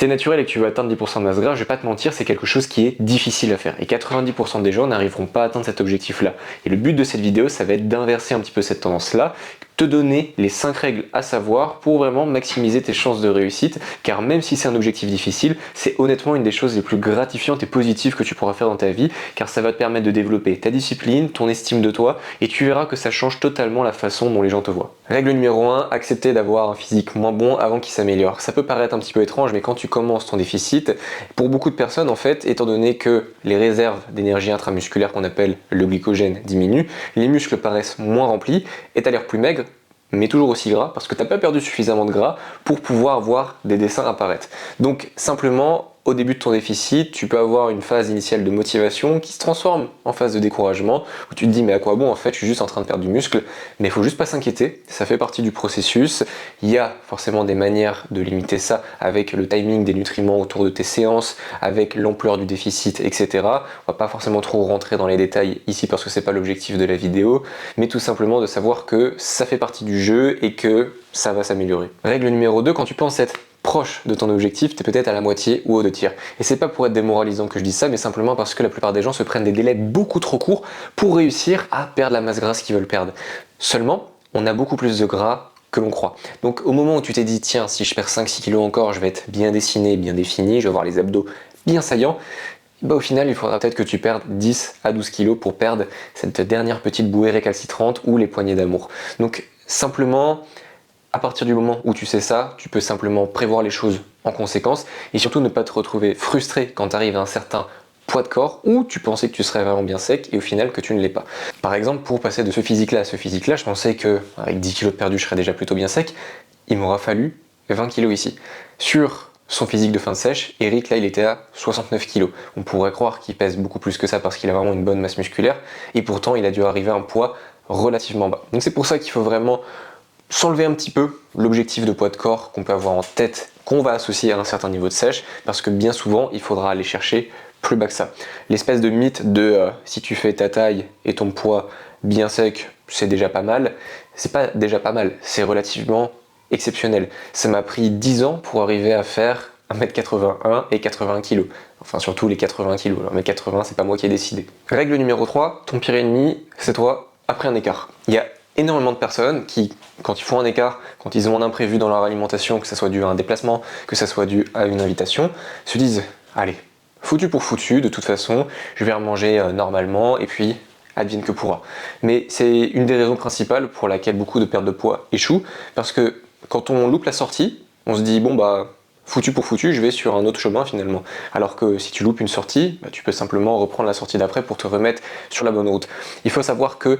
t'es naturel et que tu veux atteindre 10% de masse grasse, je vais pas te mentir, c'est quelque chose qui est difficile à faire. Et 90% des gens n'arriveront pas à atteindre cet objectif-là. Et le but de cette vidéo, ça va être d'inverser un petit peu cette tendance-là, te donner les 5 règles à savoir pour vraiment maximiser tes chances de réussite, car même si c'est un objectif difficile, c'est honnêtement une des choses les plus gratifiantes et positives que tu pourras faire dans ta vie, car ça va te permettre de développer ta discipline, ton estime de toi, et tu verras que ça change totalement la façon dont les gens te voient. Règle numéro 1, accepter d'avoir un physique moins bon avant qu'il s'améliore. Ça peut paraître un petit peu étrange, mais quand tu commences ton déficit, pour beaucoup de personnes en fait, étant donné que les réserves d'énergie intramusculaire qu'on appelle le glycogène diminuent, les muscles paraissent moins remplis et t'as l'air plus maigre, mais toujours aussi gras, parce que tu n'as pas perdu suffisamment de gras pour pouvoir voir des dessins apparaître. Donc simplement, au début de ton déficit, tu peux avoir une phase initiale de motivation qui se transforme en phase de découragement, où tu te dis mais à quoi bon, en fait je suis juste en train de perdre du muscle, mais il faut juste pas s'inquiéter, ça fait partie du processus. Il y a forcément des manières de limiter ça avec le timing des nutriments autour de tes séances, avec l'ampleur du déficit, etc. On va pas forcément trop rentrer dans les détails ici parce que c'est pas l'objectif de la vidéo, mais tout simplement de savoir que ça fait partie du jeu et que ça va s'améliorer. Règle numéro 2, quand tu penses être proche de ton objectif, tu es peut-être à la moitié ou aux 2 tiers. Et c'est pas pour être démoralisant que je dis ça, mais simplement parce que la plupart des gens se prennent des délais beaucoup trop courts pour réussir à perdre la masse grasse qu'ils veulent perdre. Seulement, on a beaucoup plus de gras que l'on croit. Donc au moment où tu t'es dit, tiens, si je perds 5-6 kilos encore, je vais être bien dessiné, bien défini, je vais avoir les abdos bien saillants, bah au final, il faudra peut-être que tu perdes 10 à 12 kilos pour perdre cette dernière petite bouée récalcitrante ou les poignées d'amour. Donc simplement, à partir du moment où tu sais ça, tu peux simplement prévoir les choses en conséquence et surtout ne pas te retrouver frustré quand tu arrives à un certain poids de corps où tu pensais que tu serais vraiment bien sec et au final que tu ne l'es pas. Par exemple, pour passer de ce physique-là à ce physique-là, je pensais qu'avec 10 kg de perdu, je serais déjà plutôt bien sec. Il m'aura fallu 20 kg ici. Sur son physique de fin de sèche, Eric, là, il était à 69 kg. On pourrait croire qu'il pèse beaucoup plus que ça parce qu'il a vraiment une bonne masse musculaire et pourtant, il a dû arriver à un poids relativement bas. Donc c'est pour ça qu'il faut vraiment s'enlever un petit peu l'objectif de poids de corps qu'on peut avoir en tête, qu'on va associer à un certain niveau de sèche, parce que bien souvent, il faudra aller chercher plus bas que ça. L'espèce de mythe de si tu fais ta taille et ton poids bien sec, c'est déjà pas mal, c'est pas déjà pas mal, c'est relativement exceptionnel. Ça m'a pris 10 ans pour arriver à faire 1m81 et 80 kg. Enfin, surtout les 80 kg. Alors, 1m80, c'est pas moi qui ai décidé. Règle numéro 3, ton pire ennemi, c'est toi après un écart. Il y a énormément de personnes qui, quand ils font un écart, quand ils ont un imprévu dans leur alimentation, que ça soit dû à un déplacement, que ça soit dû à une invitation, se disent « Allez, foutu pour foutu, de toute façon, je vais remanger normalement et puis advienne que pourra ». Mais c'est une des raisons principales pour laquelle beaucoup de pertes de poids échouent, parce que quand on loupe la sortie, on se dit « Bon bah, foutu pour foutu, je vais sur un autre chemin finalement ». Alors que si tu loupes une sortie, bah, tu peux simplement reprendre la sortie d'après pour te remettre sur la bonne route. Il faut savoir que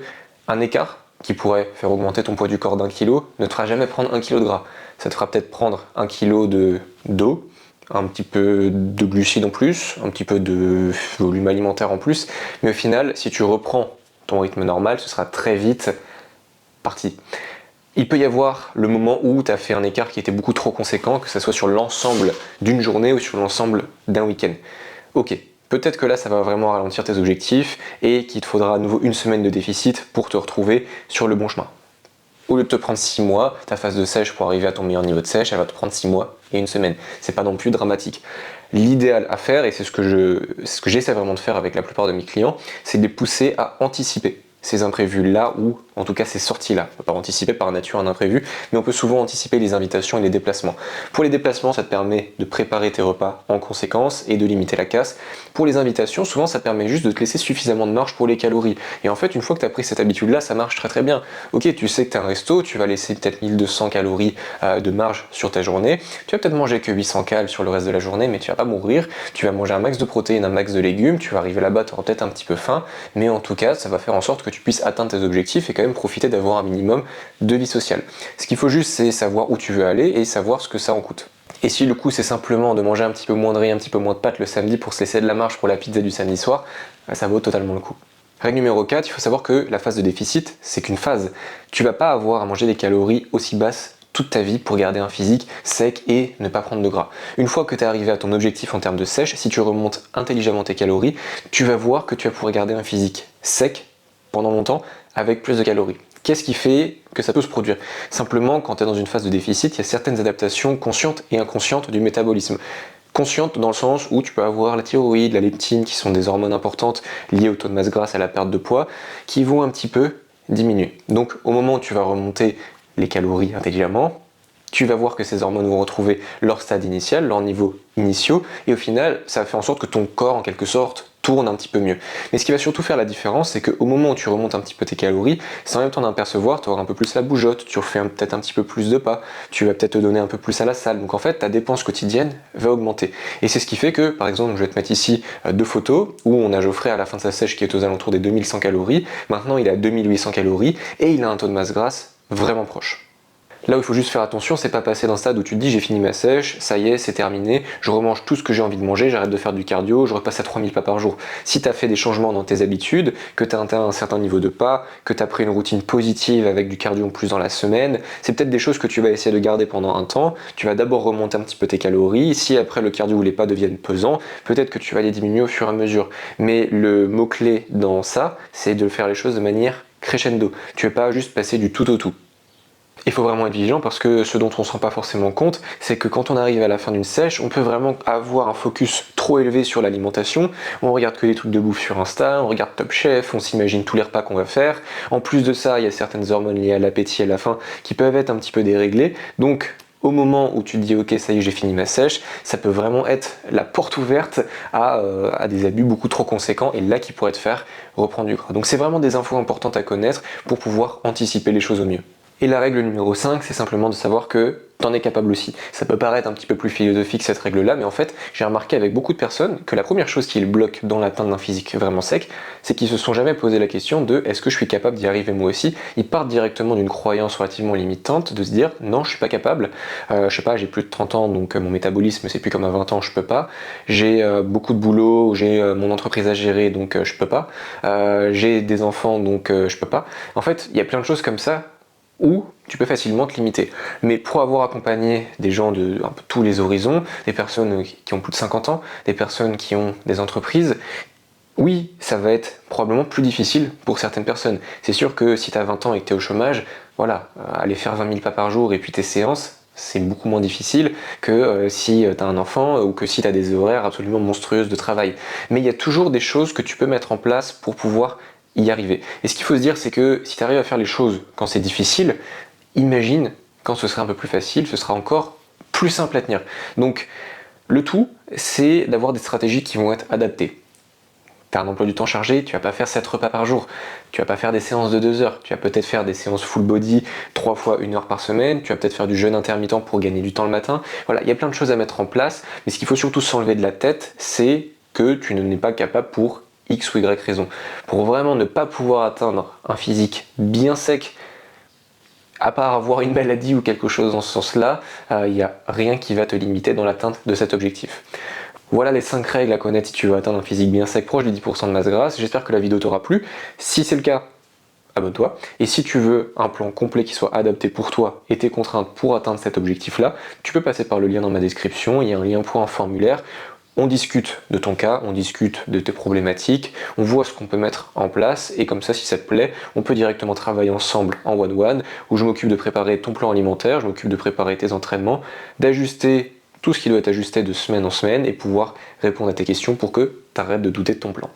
un écart qui pourrait faire augmenter ton poids du corps d'1 kg, ne te fera jamais prendre 1 kg de gras. Ça te fera peut-être prendre 1 kg d'eau, un petit peu de glucides en plus, un petit peu de volume alimentaire en plus, mais au final, si tu reprends ton rythme normal, ce sera très vite parti. Il peut y avoir le moment où tu as fait un écart qui était beaucoup trop conséquent, que ce soit sur l'ensemble d'une journée ou sur l'ensemble d'un week-end. Ok. Peut-être que là, ça va vraiment ralentir tes objectifs et qu'il te faudra à nouveau une semaine de déficit pour te retrouver sur le bon chemin. Au lieu de te prendre 6 mois, ta phase de sèche pour arriver à ton meilleur niveau de sèche, elle va te prendre 6 mois et une semaine. C'est pas non plus dramatique. L'idéal à faire, et c'est ce que j'essaie vraiment de faire avec la plupart de mes clients, c'est de les pousser à anticiper ces imprévus-là, ou en tout cas ces sorties-là. On ne peut pas anticiper par nature un imprévu, mais on peut souvent anticiper les invitations et les déplacements. Pour les déplacements, ça te permet de préparer tes repas en conséquence et de limiter la casse. Pour les invitations, souvent ça permet juste de te laisser suffisamment de marge pour les calories. Et en fait, une fois que tu as pris cette habitude-là, ça marche très très bien. Ok, tu sais que tu as un resto, tu vas laisser peut-être 1200 calories de marge sur ta journée. Tu vas peut-être manger que 800 calories sur le reste de la journée, mais tu vas pas mourir. Tu vas manger un max de protéines, un max de légumes, tu vas arriver là-bas, tu auras peut-être un petit peu faim, mais en tout cas, ça va faire en sorte que tu puisses atteindre tes objectifs et quand même profiter d'avoir un minimum de vie sociale. Ce qu'il faut juste, c'est savoir où tu veux aller et savoir ce que ça en coûte. Et si le coup c'est simplement de manger un petit peu moins de riz, un petit peu moins de pâtes le samedi pour se laisser de la marge pour la pizza du samedi soir, ça vaut totalement le coup. Règle numéro 4, il faut savoir que la phase de déficit, c'est qu'une phase. Tu vas pas avoir à manger des calories aussi basses toute ta vie pour garder un physique sec et ne pas prendre de gras. Une fois que tu es arrivé à ton objectif en termes de sèche, si tu remontes intelligemment tes calories, tu vas voir que tu vas pouvoir garder un physique sec pendant longtemps avec plus de calories. Qu'est-ce qui fait que ça peut se produire? Simplement, quand tu es dans une phase de déficit, il y a certaines adaptations conscientes et inconscientes du métabolisme. Consciente dans le sens où tu peux avoir la thyroïde, la leptine, qui sont des hormones importantes liées au taux de masse grasse, à la perte de poids, qui vont un petit peu diminuer. Donc au moment où tu vas remonter les calories intelligemment, tu vas voir que ces hormones vont retrouver leur stade initial, leurs niveaux initiaux, et au final, ça fait en sorte que ton corps, en quelque sorte, tourne un petit peu mieux. Mais ce qui va surtout faire la différence, c'est qu'au moment où tu remontes un petit peu tes calories, sans même t'en apercevoir, tu auras un peu plus la bougeotte, tu refais peut-être un petit peu plus de pas, tu vas peut-être te donner un peu plus à la salle. Donc en fait, ta dépense quotidienne va augmenter. Et c'est ce qui fait que, par exemple, je vais te mettre ici deux photos où on a Geoffrey à la fin de sa sèche qui est aux alentours des 2100 calories. Maintenant, il est à 2800 calories et il a un taux de masse grasse vraiment proche. Là où il faut juste faire attention, c'est pas passer d'un stade où tu te dis j'ai fini ma sèche, ça y est, c'est terminé, je remange tout ce que j'ai envie de manger, j'arrête de faire du cardio, je repasse à 3000 pas par jour. Si tu as fait des changements dans tes habitudes, que tu as atteint un certain niveau de pas, que tu as pris une routine positive avec du cardio en plus dans la semaine, c'est peut-être des choses que tu vas essayer de garder pendant un temps. Tu vas d'abord remonter un petit peu tes calories, si après le cardio ou les pas deviennent pesants, peut-être que tu vas les diminuer au fur et à mesure. Mais le mot-clé dans ça, c'est de faire les choses de manière crescendo. Tu ne veux pas juste passer du tout au tout. Il faut vraiment être vigilant parce que ce dont on ne se rend pas forcément compte, c'est que quand on arrive à la fin d'une sèche, on peut vraiment avoir un focus trop élevé sur l'alimentation. On regarde que des trucs de bouffe sur Insta, on regarde Top Chef, on s'imagine tous les repas qu'on va faire. En plus de ça, il y a certaines hormones liées à l'appétit et à la faim qui peuvent être un petit peu déréglées. Donc, au moment où tu te dis ok ça y est j'ai fini ma sèche, ça peut vraiment être la porte ouverte à des abus beaucoup trop conséquents et là qui pourraient te faire reprendre du gras. Donc c'est vraiment des infos importantes à connaître pour pouvoir anticiper les choses au mieux. Et la règle numéro 5, c'est simplement de savoir que t'en es capable aussi. Ça peut paraître un petit peu plus philosophique cette règle-là, mais en fait, j'ai remarqué avec beaucoup de personnes que la première chose qui les bloque dans l'atteinte d'un physique vraiment sec, c'est qu'ils se sont jamais posé la question de est-ce que je suis capable d'y arriver moi aussi. Ils partent directement d'une croyance relativement limitante, de se dire non, je suis pas capable, je sais pas, j'ai plus de 30 ans, donc mon métabolisme c'est plus comme à 20 ans, je peux pas, j'ai beaucoup de boulot, j'ai mon entreprise à gérer, donc je peux pas, j'ai des enfants, donc je peux pas. En fait, il y a plein de choses comme ça où tu peux facilement te limiter. Mais pour avoir accompagné des gens de un peu tous les horizons, des personnes qui ont plus de 50 ans, des personnes qui ont des entreprises, oui, ça va être probablement plus difficile pour certaines personnes. C'est sûr que si tu as 20 ans et que tu es au chômage, voilà, aller faire 20 000 pas par jour et puis tes séances, c'est beaucoup moins difficile que si tu as un enfant ou que si tu as des horaires absolument monstrueuses de travail. Mais il y a toujours des choses que tu peux mettre en place pour pouvoir y arriver. Et ce qu'il faut se dire, c'est que si tu arrives à faire les choses quand c'est difficile, imagine quand ce sera un peu plus facile, ce sera encore plus simple à tenir. Donc le tout, c'est d'avoir des stratégies qui vont être adaptées. Tu as un emploi du temps chargé, tu vas pas faire 7 repas par jour, tu vas pas faire des séances de 2 heures, tu vas peut-être faire des séances full body 3 fois 1 heure par semaine, tu vas peut-être faire du jeûne intermittent pour gagner du temps le matin. Voilà, il y a plein de choses à mettre en place, mais ce qu'il faut surtout s'enlever de la tête, c'est que tu n'en es pas capable pour X ou Y raison. Pour vraiment ne pas pouvoir atteindre un physique bien sec, à part avoir une maladie ou quelque chose dans ce sens-là, il n'y a rien qui va te limiter dans l'atteinte de cet objectif. Voilà les 5 règles à connaître si tu veux atteindre un physique bien sec proche des 10% de masse grasse. J'espère que la vidéo t'aura plu. Si c'est le cas, abonne-toi. Et si tu veux un plan complet qui soit adapté pour toi et tes contraintes pour atteindre cet objectif-là, tu peux passer par le lien dans ma description. Il y a un lien pour un formulaire. On discute de ton cas, on discute de tes problématiques, on voit ce qu'on peut mettre en place et comme ça si ça te plaît, on peut directement travailler ensemble en one-one où je m'occupe de préparer ton plan alimentaire, je m'occupe de préparer tes entraînements, d'ajuster tout ce qui doit être ajusté de semaine en semaine et pouvoir répondre à tes questions pour que tu arrêtes de douter de ton plan.